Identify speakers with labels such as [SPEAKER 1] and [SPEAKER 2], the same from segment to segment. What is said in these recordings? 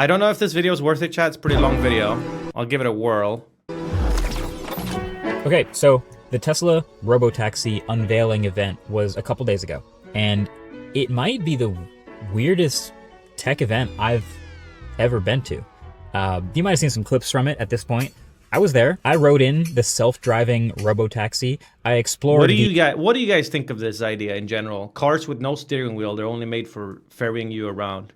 [SPEAKER 1] I don't know if this video is worth it, chat. It's a pretty long video. I'll give it a whirl.
[SPEAKER 2] Okay, so the Tesla Robotaxi unveiling event was a couple days ago, and it might be the weirdest tech event I've ever been to. You might have seen some clips from it at this point. I was there. I rode in the self-driving Robotaxi. I explored.
[SPEAKER 1] What do you guys think of this idea in general? Cars with no steering wheel. They're only made for ferrying you around.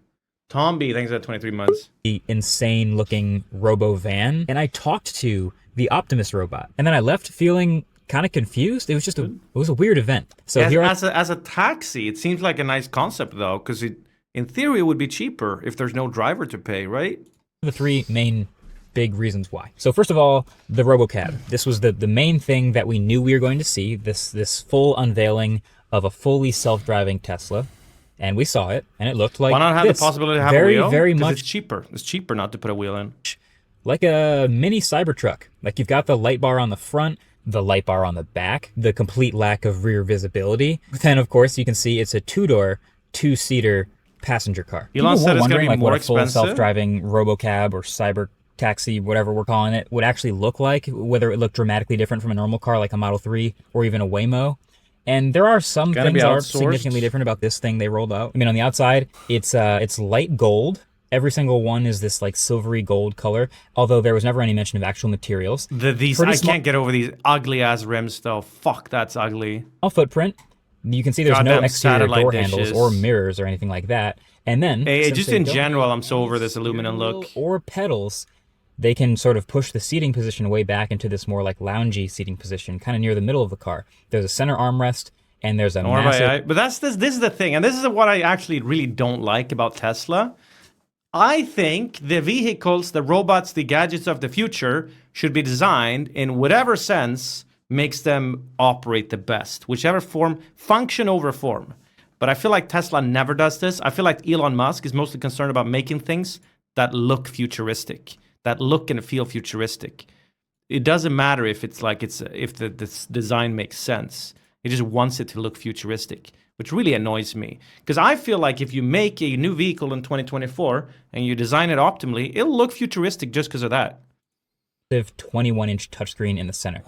[SPEAKER 1] Tom B, thanks for 23 months.
[SPEAKER 2] The insane-looking robo van, and I talked to the Optimus robot, and then I left feeling kind of confused. It was just it was a weird event. So
[SPEAKER 1] as a taxi, it seems like a nice concept though, because in theory it would be cheaper if there's no driver to pay, right?
[SPEAKER 2] The three main big reasons why. So first of all, the RoboCab. This was the main thing that we knew we were going to see, this full unveiling of a fully self-driving Tesla. And we saw it, and it looked like
[SPEAKER 1] why not have the possibility to have a wheel?
[SPEAKER 2] Very much.
[SPEAKER 1] It's cheaper. It's cheaper not to put a wheel in.
[SPEAKER 2] Like a mini Cybertruck. Like you've got the light bar on the front, the light bar on the back, the complete lack of rear visibility. But then, of course, you can see it's a two-door, two-seater passenger car.
[SPEAKER 1] Elon said it's going to be more
[SPEAKER 2] what a full
[SPEAKER 1] expensive.
[SPEAKER 2] Self-driving RoboCab or Cyber Taxi, whatever we're calling it, would actually look like, whether it looked dramatically different from a normal car like a Model 3 or even a Waymo. And there are some things that are significantly different about this thing they rolled out. I mean, on the outside, it's light gold. Every single one is this like silvery gold color, although there was never any mention of actual materials.
[SPEAKER 1] I can't get over these ugly ass rims though. Fuck, that's ugly.
[SPEAKER 2] All footprint. You can see there's no exterior door
[SPEAKER 1] dishes.
[SPEAKER 2] handles or mirrors or anything like that. And then,
[SPEAKER 1] just in general, I'm so over this aluminum look.
[SPEAKER 2] Or pedals, they can sort of push the seating position way back into this more like loungy seating position, kind of near the middle of the car. There's a center armrest, and there's a massive...
[SPEAKER 1] But this is the thing, and this is what I actually really don't like about Tesla. I think the vehicles, the robots, the gadgets of the future should be designed in whatever sense makes them operate the best, whichever form, function over form. But I feel like Tesla never does this. I feel like Elon Musk is mostly concerned about making things that look futuristic, that look and feel futuristic. It doesn't matter if it's like if the design makes sense. He just wants it to look futuristic, which really annoys me. Because I feel like if you make a new vehicle in 2024 and you design it optimally, it'll look futuristic just because of that.
[SPEAKER 2] 21-inch touchscreen in the center.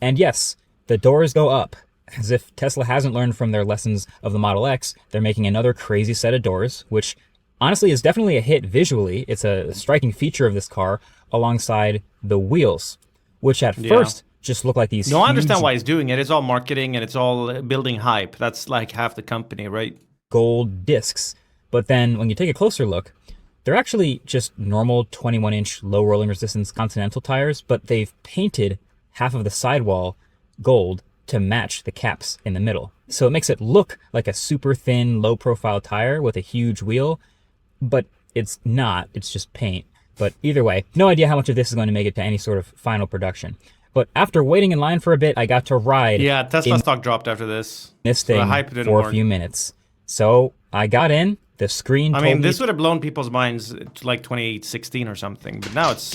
[SPEAKER 2] And yes, the doors go up. As if Tesla hasn't learned from their lessons of the Model X, they're making another crazy set of doors, which honestly is definitely a hit visually. It's a striking feature of this car alongside the wheels, which at first just look like these.
[SPEAKER 1] No, I understand why he's doing it. It's all marketing and it's all building hype. That's like half the company, right?
[SPEAKER 2] Gold discs. But then when you take a closer look, they're actually just normal 21-inch low rolling resistance Continental tires, but they've painted half of the sidewall gold to match the caps in the middle. So it makes it look like a super thin, low profile tire with a huge wheel, but it's not, it's just paint. But either way, no idea how much of this is going to make it to any sort of final production. But after waiting in line for a bit, I got to ride.
[SPEAKER 1] Yeah, Tesla stock dropped after this.
[SPEAKER 2] This thing for a few minutes. So I got in, the screen told me...
[SPEAKER 1] this would have blown people's minds to like 2016 or something, but now it's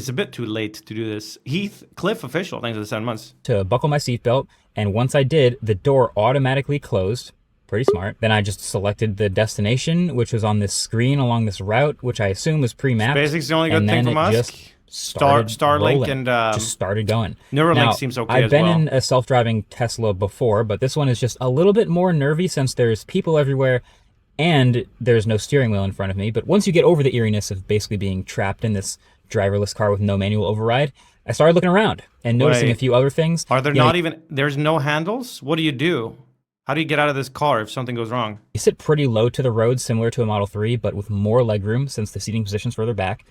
[SPEAKER 1] a bit too late to do this. Cliff official, thanks for the 7 months.
[SPEAKER 2] To buckle my seatbelt, and once I did, the door automatically closed. Pretty smart. Then I just selected the destination, which was on this screen along this route, which I assume was pre-mapped.
[SPEAKER 1] SpaceX the only good thing from us. Starlink and
[SPEAKER 2] just started going.
[SPEAKER 1] Neuralink seems okay
[SPEAKER 2] I've
[SPEAKER 1] as well.
[SPEAKER 2] been in a self-driving Tesla before, but this one is just a little bit more nervy since there's people everywhere and there's no steering wheel in front of me. But once you get over the eeriness of basically being trapped in this driverless car with no manual override, I started looking around and noticing a few other things.
[SPEAKER 1] Are there there's no handles? What do you do? How do you get out of this car if something goes wrong?
[SPEAKER 2] You sit pretty low to the road, similar to a Model 3, but with more legroom since the seating position's further back.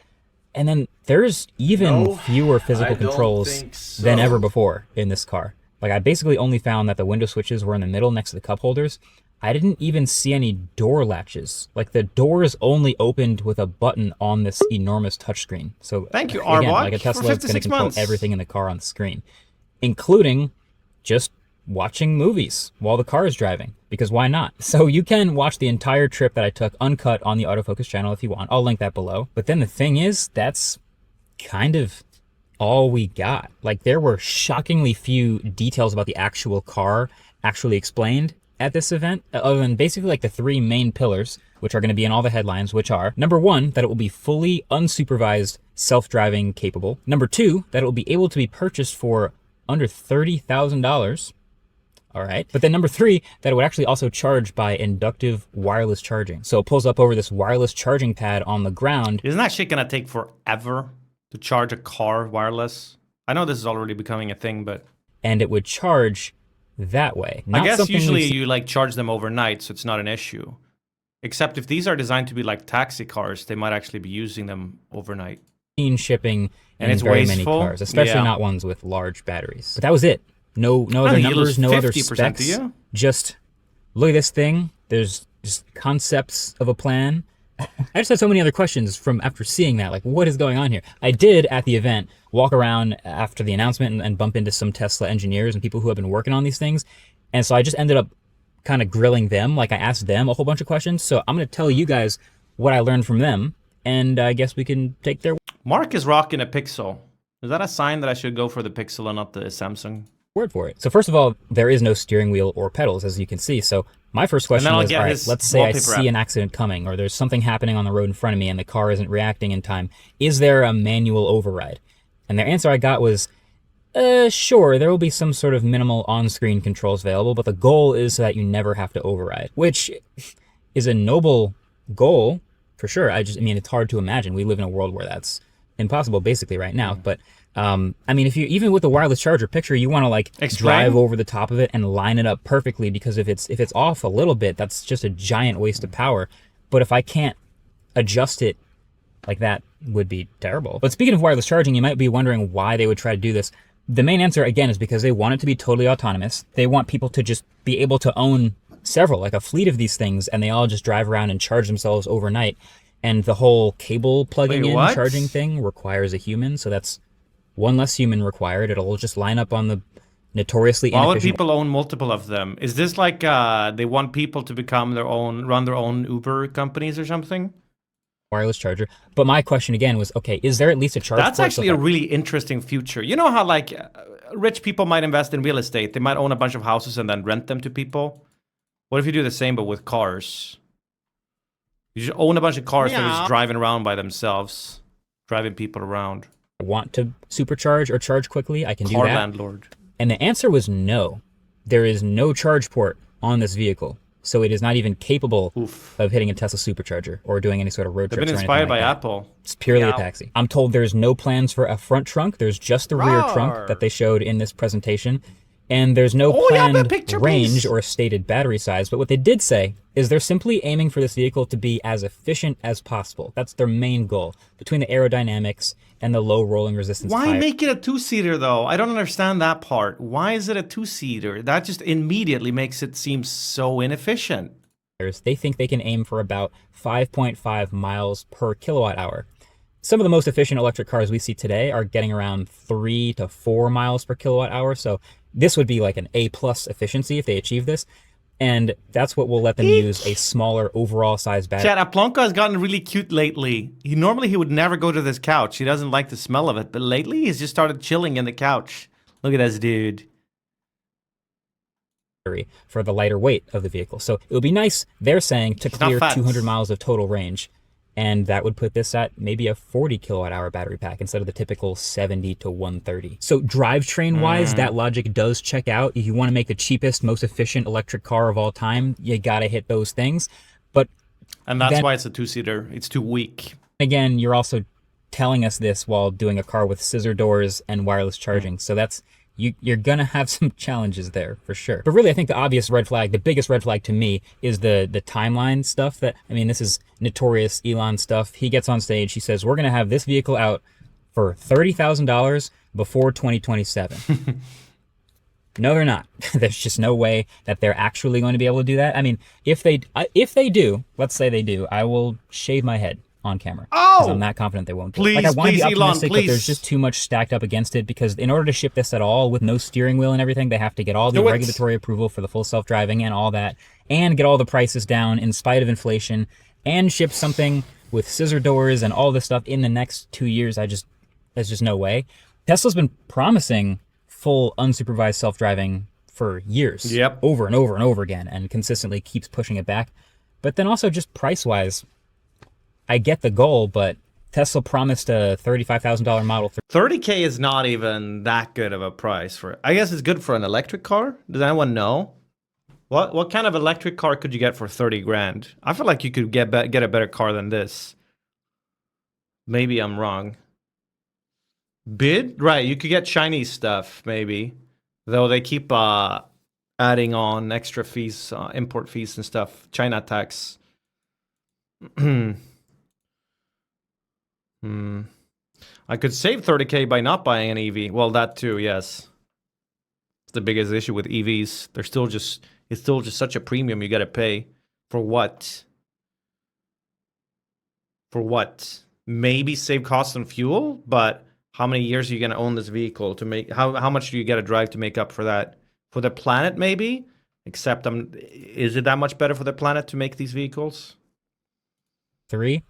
[SPEAKER 2] And then there's even fewer physical controls than ever before in this car. Like I basically only found that the window switches were in the middle next to the cup holders. I didn't even see any door latches. Like the doors only opened with a button on this enormous touchscreen. So
[SPEAKER 1] thank you,
[SPEAKER 2] again,
[SPEAKER 1] Arbok,
[SPEAKER 2] like a Tesla is going to control
[SPEAKER 1] months.
[SPEAKER 2] everything in the car on the screen, including just watching movies while the car is driving, because why not? So you can watch the entire trip that I took uncut on the autofocus channel if you want. I'll link that below. But then the thing is, that's kind of all we got. Like there were shockingly few details about the actual car actually explained at this event, other than basically like the three main pillars, which are going to be in all the headlines, which are, number one, that it will be fully unsupervised self-driving capable. Number two, that it will be able to be purchased for under $30,000. All right. But then number three, that it would actually also charge by inductive wireless charging. So it pulls up over this wireless charging pad on the ground.
[SPEAKER 1] Isn't that shit gonna take forever to charge a car wireless? I know this is already becoming a thing, but...
[SPEAKER 2] And it would charge that way.
[SPEAKER 1] I guess usually you like charge them overnight, so it's not an issue. Except if these are designed to be like taxi cars, they might actually be using them overnight.
[SPEAKER 2] Shipping
[SPEAKER 1] and it's
[SPEAKER 2] very
[SPEAKER 1] wasteful.
[SPEAKER 2] Many cars, especially not ones with large batteries. But that was it. No other numbers, no other specs. Just look at this thing. There's just concepts of a plan. I just had so many other questions from after seeing that. Like, what is going on here? I did at the event walk around after the announcement and bump into some Tesla engineers and people who have been working on these things. And so I just ended up kind of grilling them. Like I asked them a whole bunch of questions. So I'm going to tell you guys what I learned from them. And I guess we can take their
[SPEAKER 1] Mark is rocking a Pixel. Is that a sign that I should go for the Pixel and not the Samsung?
[SPEAKER 2] word for it. So first of all, there is no steering wheel or pedals, as you can see. So my first question was, all right, let's say I see an accident coming, or there's something happening on the road in front of me and the car isn't reacting in time. Is there a manual override? And the answer I got was, sure, there will be some sort of minimal on-screen controls available, but the goal is that you never have to override, which is a noble goal, for sure. I mean, it's hard to imagine. We live in a world where that's impossible basically right now. But I mean, if you, even with the wireless charger picture, you want to like drive over the top of it and line it up perfectly, because if it's off a little bit, that's just a giant waste of power. But if I can't adjust it like that, would be terrible. But speaking of wireless charging, you might be wondering why they would try to do this. The main answer, again, is because they want it to be totally autonomous. They want people to just be able to own several, like a fleet of these things, and they all just drive around and charge themselves overnight. And the whole cable plugging in charging thing requires a human, so that's one less human required. It'll just line up on the notoriously inefficient...
[SPEAKER 1] Why would people own multiple of them? Is this like they want people to become their own, run their own Uber companies or something?
[SPEAKER 2] Wireless charger. But my question again was, okay, is there at least a charge port?
[SPEAKER 1] That's actually a really interesting future. You know how like rich people might invest in real estate? They might own a bunch of houses and then rent them to people. What if you do the same but with cars? You just own a bunch of cars that are just driving around by themselves, driving people around.
[SPEAKER 2] I want to supercharge or charge quickly, I can do that.
[SPEAKER 1] Car landlord.
[SPEAKER 2] And the answer was no. There is no charge port on this vehicle. So it is not even capable of hitting a Tesla supercharger or doing any sort of road trips or anything like that.
[SPEAKER 1] They've been inspired by Apple.
[SPEAKER 2] It's purely a taxi. I'm told there's no plans for a front trunk. There's just the rear trunk that they showed in this presentation. And there's no planned range or stated battery size. But what they did say is they're simply aiming for this vehicle to be as efficient as possible. That's their main goal, between the aerodynamics and the low rolling resistance.
[SPEAKER 1] Why make it a two-seater, though? I don't understand that part. Why is it a two-seater? That just immediately makes it seem so inefficient.
[SPEAKER 2] They think they can aim for about 5.5 miles per kilowatt hour. Some of the most efficient electric cars we see today are getting around 3 to 4 miles per kilowatt hour. So this would be like an A+ efficiency if they achieve this. And that's what will let them use a smaller overall size battery.
[SPEAKER 1] Chad, Aplonka has gotten really cute lately. Normally he would never go to this couch. He doesn't like the smell of it. But lately he's just started chilling in the couch. Look at this dude.
[SPEAKER 2] For the lighter weight of the vehicle. So it would be nice, they're saying, to clear 200 miles of total range. And that would put this at maybe a 40 kilowatt hour battery pack instead of the typical 70 to 130. So drivetrain wise, that logic does check out. If you want to make the cheapest, most efficient electric car of all time, you got to hit those things.
[SPEAKER 1] And that's why it's a two-seater. It's too weak.
[SPEAKER 2] Again, you're also telling us this while doing a car with scissor doors and wireless charging. So that's, you're going to have some challenges there for sure. But really, I think the obvious red flag, the biggest red flag to me, is the timeline stuff that, I mean, this is notorious Elon stuff. He gets on stage, he says, we're going to have this vehicle out for $30,000 before 2027. No, they're not. There's just no way that they're actually going to be able to do that. I mean, if they do, let's say they do, I will shave my head on camera. Because I'm not confident they won't do it. Like, I want to be optimistic, but there's just too much stacked up against it, because in order to ship this at all with no steering wheel and everything, they have to get all the regulatory approval for the full self-driving and all that, and get all the prices down in spite of inflation, and ship something with scissor doors and all this stuff in the next 2 years. There's just no way. Tesla's been promising full unsupervised self-driving for years. Over and over and over again, and consistently keeps pushing it back. But then also just price-wise, I get the goal, but Tesla promised a $35,000 Model 3.
[SPEAKER 1] 30K is not even that good of a price for it. I guess it's good for an electric car. Does anyone know? What kind of electric car could you get for 30 grand? I feel like you could get a better car than this. Maybe I'm wrong. Bid? Right, you could get Chinese stuff, maybe. Though they keep adding on extra fees, import fees and stuff. China tax. I could save 30K by not buying an EV. Well, that too, yes. It's the biggest issue with EVs. It's still just such a premium you gotta pay. For what? For what? Maybe save costs on fuel, but how many years are you gonna own this vehicle to make? How much do you gotta drive to make up for that? For the planet, maybe. Except, is it that much better for the planet to make these vehicles?
[SPEAKER 2] 3.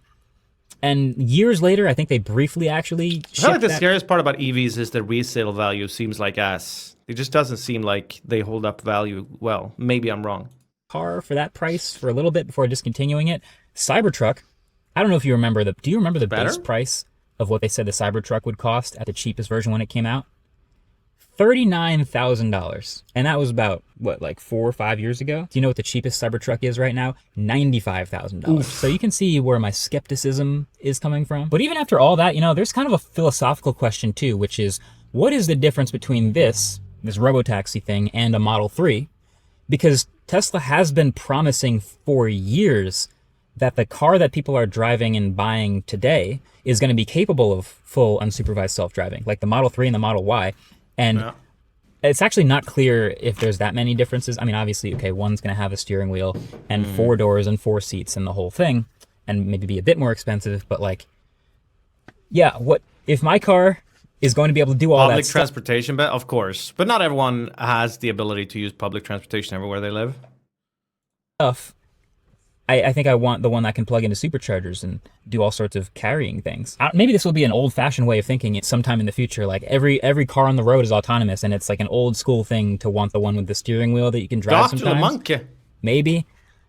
[SPEAKER 2] And years later, I think they briefly actually
[SPEAKER 1] I feel like the scariest part about EVs is the resale value seems like ass. It just doesn't seem like they hold up value well. Maybe I'm wrong.
[SPEAKER 2] Car for that price for a little bit before discontinuing it. Cybertruck, I don't know if you remember do you remember the base price of what they said the Cybertruck would cost at the cheapest version when it came out? $39,000. And that was about, what, like 4 or 5 years ago? Do you know what the cheapest Cybertruck is right now? $95,000. So you can see where my skepticism is coming from. But even after all that, there's kind of a philosophical question too, which is, what is the difference between this Robotaxi thing, and a Model 3? Because Tesla has been promising for years that the car that people are driving and buying today is going to be capable of full unsupervised self-driving, like the Model 3 and the Model Y. And it's actually not clear if there's that many differences. I mean, obviously, okay, one's going to have a steering wheel and 4 doors and 4 seats and the whole thing, and maybe be a bit more expensive. But like, yeah, what if my car is going to be able to do all that
[SPEAKER 1] public transportation? But of course, but not everyone has the ability to use public transportation everywhere they live.
[SPEAKER 2] Stuff. I think I want the one that can plug into superchargers and do all sorts of carrying things. Maybe this will be an old-fashioned way of thinking it sometime in the future. Like every car on the road is autonomous, and it's like an old school thing to want the one with the steering wheel that you can drive sometimes.
[SPEAKER 1] The monkey.
[SPEAKER 2] Maybe.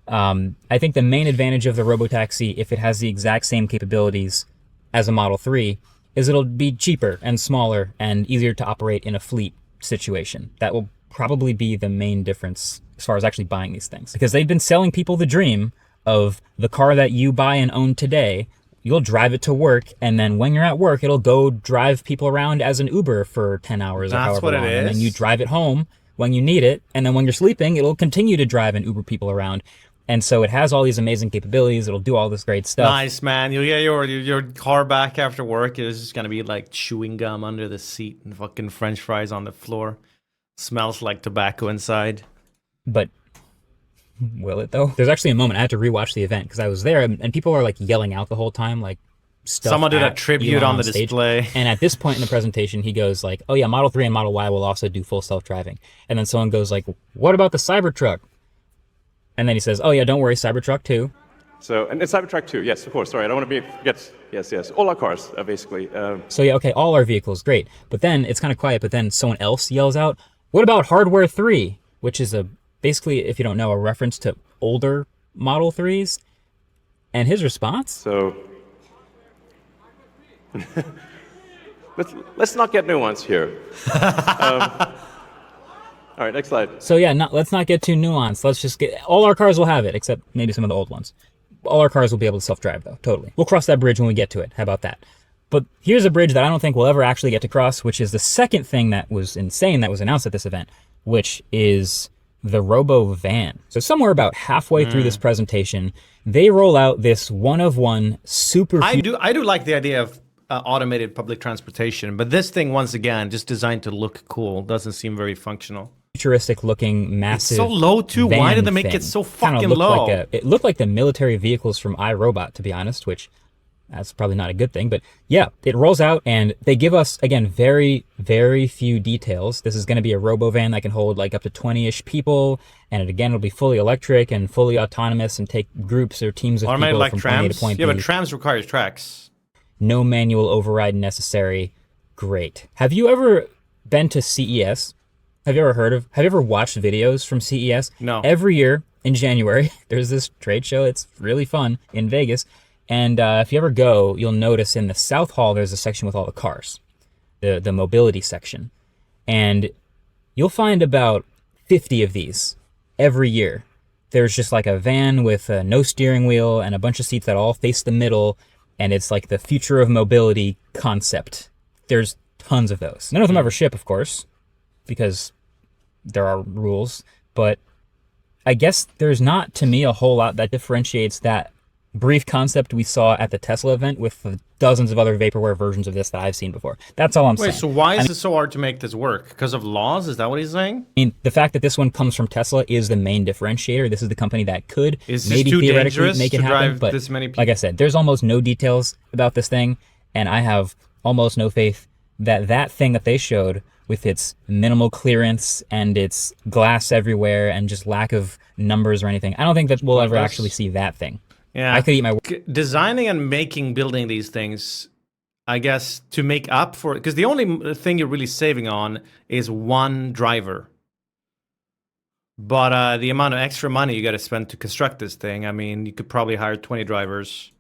[SPEAKER 2] I think the main advantage of the Robotaxi, if it has the exact same capabilities as a Model 3, is it'll be cheaper and smaller and easier to operate in a fleet situation. That will probably be the main difference as far as actually buying these things. Because they've been selling people the dream of the car that you buy and own today. You'll drive it to work, and then when you're at work, it'll go drive people around as an Uber for 10 hours or however long. And then you drive it home when you need it, and then when you're sleeping, it'll continue to drive and Uber people around. And so it has all these amazing capabilities. It'll do all this great stuff.
[SPEAKER 1] Nice, man. You'll get your car back after work. It's just going to be like chewing gum under the seat and fucking French fries on the floor. Smells like tobacco inside.
[SPEAKER 2] But will it, though? There's actually a moment I had to rewatch the event because I was there, and people are like yelling out the whole time, like stuff.
[SPEAKER 1] Someone did a tribute on the display.
[SPEAKER 2] And at this point in the presentation, he goes like, oh yeah, Model 3 and Model Y will also do full self-driving. And then someone goes like, what about the Cybertruck? And then he says, oh yeah, don't worry, Cybertruck 2.
[SPEAKER 3] So, and it's Cybertruck 2, yes, of course. Sorry, I don't want to forget. Yes. All our cars, basically.
[SPEAKER 2] So yeah, okay, all our vehicles, great. But then it's kind of quiet, but then someone else yells out, what about Hardware 3? Which is basically, if you don't know, a reference to older Model 3s. And his response?
[SPEAKER 3] So, let's not get nuanced here. All right, next slide.
[SPEAKER 2] So yeah, let's not get too nuanced. Let's just all our cars will have it, except maybe some of the old ones. All our cars will be able to self-drive, though, totally. We'll cross that bridge when we get to it. How about that? But here's a bridge that I don't think we'll ever actually get to cross, which is the second thing that was insane that was announced at this event, which is the Robo Van. So somewhere about halfway through this presentation, they roll out this one-of-one super...
[SPEAKER 1] I do like the idea of automated public transportation, but this thing, once again, just designed to look cool, doesn't seem very functional.
[SPEAKER 2] Futuristic looking, massive.
[SPEAKER 1] It's so low too. Why did they make it so fucking low?
[SPEAKER 2] It looked like the military vehicles from iRobot, to be honest, which that's probably not a good thing. But yeah, it rolls out and they give us, again, very, very few details. This is going to be a robo van that can hold like up to 20-ish people. And it'll be fully electric and fully autonomous and take groups or teams of people
[SPEAKER 1] like
[SPEAKER 2] from
[SPEAKER 1] trams?
[SPEAKER 2] point A to point B.
[SPEAKER 1] Yeah, but trams requires tracks.
[SPEAKER 2] No manual override necessary. Great. Have you ever been to CES? Have you ever watched videos from CES?
[SPEAKER 1] No.
[SPEAKER 2] Every year in January, there's this trade show. It's really fun in Vegas. And if you ever go, you'll notice in the South Hall, there's a section with all the cars, the mobility section. And you'll find about 50 of these every year. There's just like a van with no steering wheel and a bunch of seats that all face the middle. And it's like the future of mobility concept. There's tons of those. None of them ever ship, of course, because there are rules. But I guess there's not, to me, a whole lot that differentiates that brief concept we saw at the Tesla event with the dozens of other vaporware versions of this that I've seen before. That's all I'm saying.
[SPEAKER 1] Wait, so why is it so hard to make this work? Because of laws? Is that what he's saying?
[SPEAKER 2] I mean, the fact that this one comes from Tesla is the main differentiator. This is the company that could maybe
[SPEAKER 1] too
[SPEAKER 2] theoretically
[SPEAKER 1] dangerous
[SPEAKER 2] make it
[SPEAKER 1] to
[SPEAKER 2] happen.
[SPEAKER 1] drive
[SPEAKER 2] But
[SPEAKER 1] this many people?
[SPEAKER 2] like I said, there's almost no details about this thing, and I have almost no faith that that thing that they showed with its minimal clearance and its glass everywhere and just lack of numbers or anything, I don't think that we'll ever actually see that thing.
[SPEAKER 1] Yeah.
[SPEAKER 2] I could eat my
[SPEAKER 1] Designing and building these things, I guess, to make up for it. Because the only thing you're really saving on is one driver. But the amount of extra money you got to spend to construct this thing, I mean, you could probably hire 20 drivers.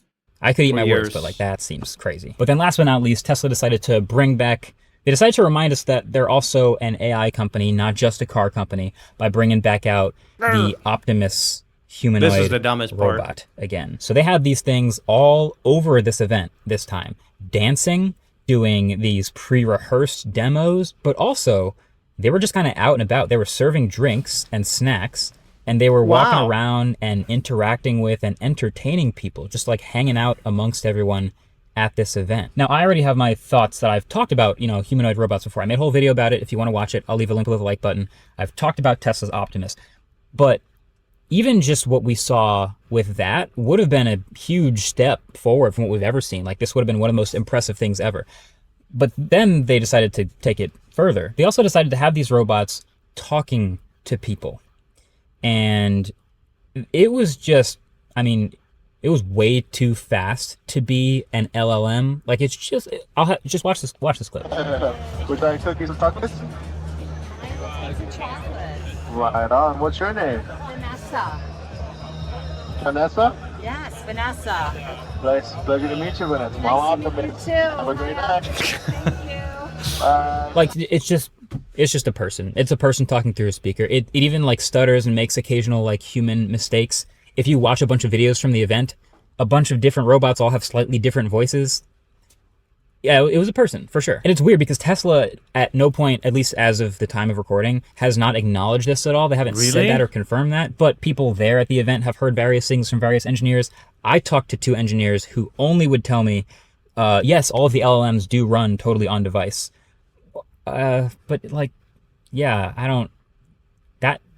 [SPEAKER 2] I could eat
[SPEAKER 1] for
[SPEAKER 2] my
[SPEAKER 1] years.
[SPEAKER 2] words, but like that seems crazy. But then last but not least, Tesla decided to bring back, they decided to remind us that they're also an AI company, not just a car company, by bringing back out the Optimus humanoid
[SPEAKER 1] This is the dumbest part.
[SPEAKER 2] robot again. So they had these things all over this event this time, dancing, doing these pre-rehearsed demos, but also they were just kind of out and about. They were serving drinks and snacks, and they were walking
[SPEAKER 1] Wow.
[SPEAKER 2] around and interacting with and entertaining people, just like hanging out amongst everyone at this event. Now, I already have my thoughts that I've talked about, humanoid robots before. I made a whole video about it. If you want to watch it, I'll leave a link below the like button. I've talked about Tesla's Optimus, but even just what we saw with that would have been a huge step forward from what we've ever seen. Like, this would have been one of the most impressive things ever. But then they decided to take it further. They also decided to have these robots talking to people. And it was just, I mean, it was way too fast to be an LLM. Like, it's just, just watch this clip.
[SPEAKER 4] Would you like cookies and chocolates?
[SPEAKER 5] Chocolate.
[SPEAKER 4] Right on. What's your name?
[SPEAKER 5] Vanessa.
[SPEAKER 4] Vanessa?
[SPEAKER 5] Yes, Vanessa.
[SPEAKER 4] Nice. Pleasure to meet you, Vanessa.
[SPEAKER 5] Nice to meet you too.
[SPEAKER 4] Have a great night.
[SPEAKER 5] Thank you.
[SPEAKER 2] Like, it's just a person. It's a person talking through a speaker. It even like stutters and makes occasional like human mistakes. If you watch a bunch of videos from the event, a bunch of different robots all have slightly different voices. Yeah, it was a person, for sure. And it's weird because Tesla, at no point, at least as of the time of recording, has not acknowledged this at all. They haven't said
[SPEAKER 1] Really?
[SPEAKER 2] that or confirmed that, but people there at the event have heard various things from various engineers. I talked to 2 engineers who only would tell me, yes, all of the LLMs do run totally on device. But like, yeah,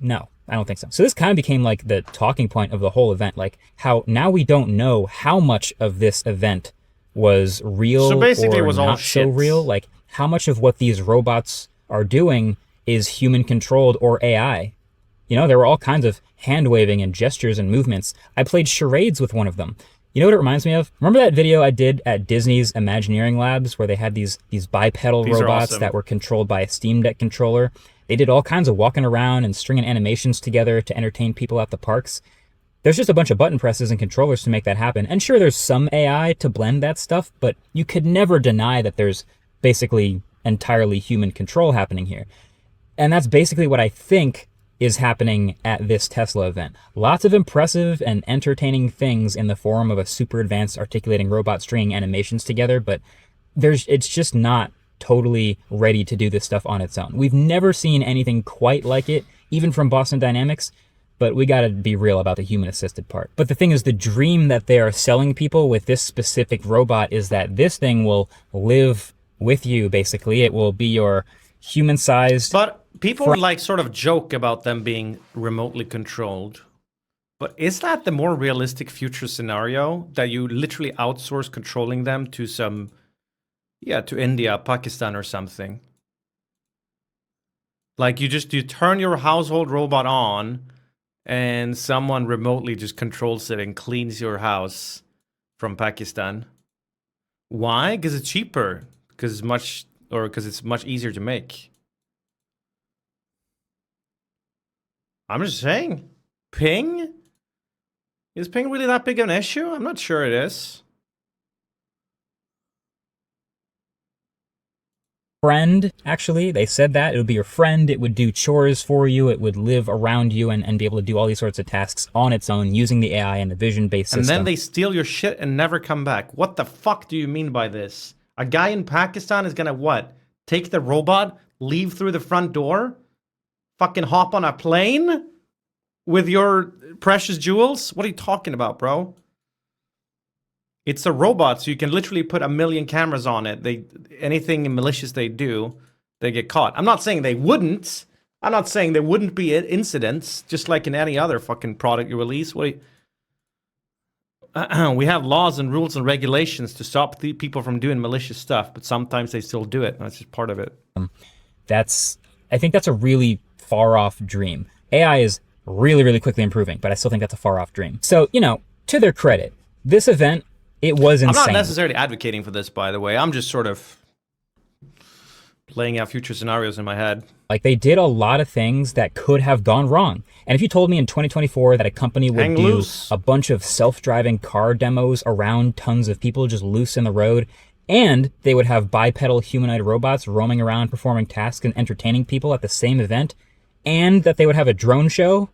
[SPEAKER 2] no, I don't think so. So this kind of became like the talking point of the whole event, like how now we don't know how much of this event was real
[SPEAKER 1] So basically
[SPEAKER 2] or
[SPEAKER 1] it was all
[SPEAKER 2] not so
[SPEAKER 1] shit.
[SPEAKER 2] real. Like how much of what these robots are doing is human controlled or AI. There were all kinds of hand waving and gestures and movements. I played charades with one of them. You know what it reminds me of? Remember that video I did at Disney's Imagineering Labs where they had these bipedal
[SPEAKER 1] These are
[SPEAKER 2] robots
[SPEAKER 1] awesome.
[SPEAKER 2] that were controlled by a Steam Deck controller? They did all kinds of walking around and stringing animations together to entertain people at the parks. There's just a bunch of button presses and controllers to make that happen. And sure, there's some AI to blend that stuff, but you could never deny that there's basically entirely human control happening here. And that's basically what I think is happening at this Tesla event. Lots of impressive and entertaining things in the form of a super advanced articulating robot stringing animations together, but it's just not totally ready to do this stuff on its own. We've never seen anything quite like it, even from Boston Dynamics, but we gotta be real about the human-assisted part. But the thing is, the dream that they are selling people with this specific robot is that this thing will live with you, basically. It will be your human-sized...
[SPEAKER 1] But people like sort of joke about them being remotely controlled. But is that the more realistic future scenario, that you literally outsource controlling them to to India, Pakistan or something? Like you turn your household robot on and someone remotely just controls it and cleans your house from Pakistan. Why? Because it's cheaper. Because it's much easier to make. I'm just saying. Ping? Is ping really that big of an issue? I'm not sure it is.
[SPEAKER 2] Friend, actually, they said that. It would be your friend. It would do chores for you. It would live around you and be able to do all these sorts of tasks on its own using the AI and the vision-based system.
[SPEAKER 1] And then they steal your shit and never come back. What the fuck do you mean by this? A guy in Pakistan is gonna what? Take the robot, leave through the front door? Fucking hop on a plane? With your precious jewels? What are you talking about, bro? It's a robot, so you can literally put 1 million cameras on it. Anything malicious they do, they get caught. I'm not saying they wouldn't. I'm not saying there wouldn't be incidents, just like in any other fucking product you release. We have laws and rules and regulations to stop the people from doing malicious stuff, but sometimes they still do it. That's just part of it.
[SPEAKER 2] I think that's a really far off dream. AI is really, really quickly improving, but I still think that's a far off dream. So, to their credit, this event, it was insane.
[SPEAKER 1] I'm not necessarily advocating for this, by the way. I'm just sort of playing out future scenarios in my head.
[SPEAKER 2] Like, they did a lot of things that could have gone wrong. And if you told me in 2024 that a company would do a bunch of self-driving car demos around tons of people just loose in the road, and they would have bipedal humanoid robots roaming around performing tasks and entertaining people at the same event, and that they would have a drone show,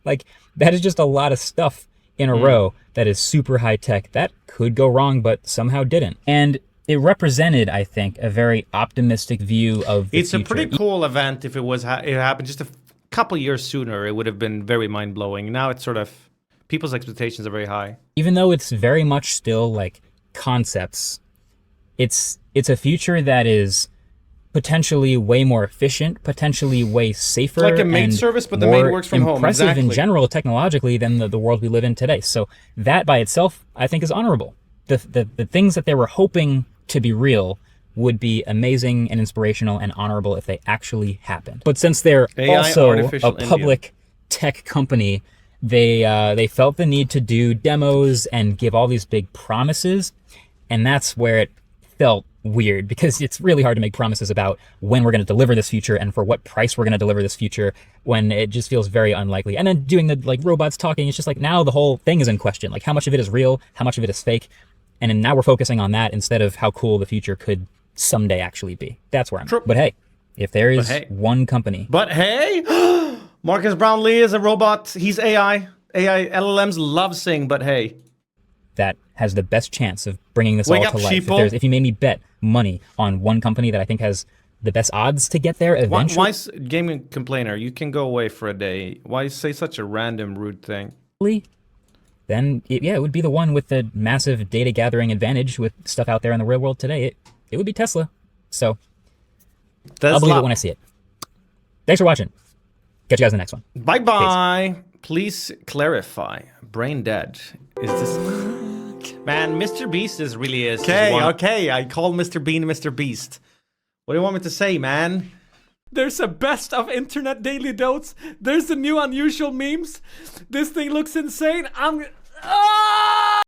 [SPEAKER 2] like, that is just a lot of stuff in a row that is super high tech. That could go wrong, but somehow didn't. And it represented, I think, a very optimistic view of the future.
[SPEAKER 1] It's a pretty cool event. If it happened just a couple years sooner, it would have been very mind-blowing. Now it's sort of, people's expectations are very high.
[SPEAKER 2] Even though it's very much still like concepts, it's a future that is potentially way more efficient, potentially way safer,
[SPEAKER 1] it's like a maid service, but the maid works from home.
[SPEAKER 2] Impressive
[SPEAKER 1] Exactly.
[SPEAKER 2] in general technologically than the world we live in today. So that by itself, I think, is honorable. The things that they were hoping to be real would be amazing and inspirational and honorable if they actually happened. But since they're also a public tech company, they felt the need to do demos and give all these big promises, and that's where it felt weird, because it's really hard to make promises about when we're going to deliver this future and for what price we're going to deliver this future when it just feels very unlikely. And then doing the robots talking, it's just like now the whole thing is in question. Like, how much of it is real? How much of it is fake? And then now we're focusing on that instead of how cool the future could someday actually be. That's where I'm at. But hey, if there is one company.
[SPEAKER 1] But hey, Marcus Brownlee is a robot. He's AI. LLMs love saying, but hey.
[SPEAKER 2] That has the best chance of bringing this all to life. If you made me bet money on one company that I think has the best odds to get there eventually.
[SPEAKER 1] Why gaming complainer? You can go away for a day. Why say such a random, rude thing?
[SPEAKER 2] Then it would be the one with the massive data gathering advantage with stuff out there in the real world today. It would be Tesla. So I'll believe it when I see it. Thanks for watching. Catch you guys in the next one.
[SPEAKER 1] Bye-bye. Please clarify. Brain dead. Is this... Man, Mr. Beast really is. Okay, I call Mr. Bean Mr. Beast. What do you want me to say, man?
[SPEAKER 6] There's a best of internet daily dotes. There's the new unusual memes. This thing looks insane. Ah!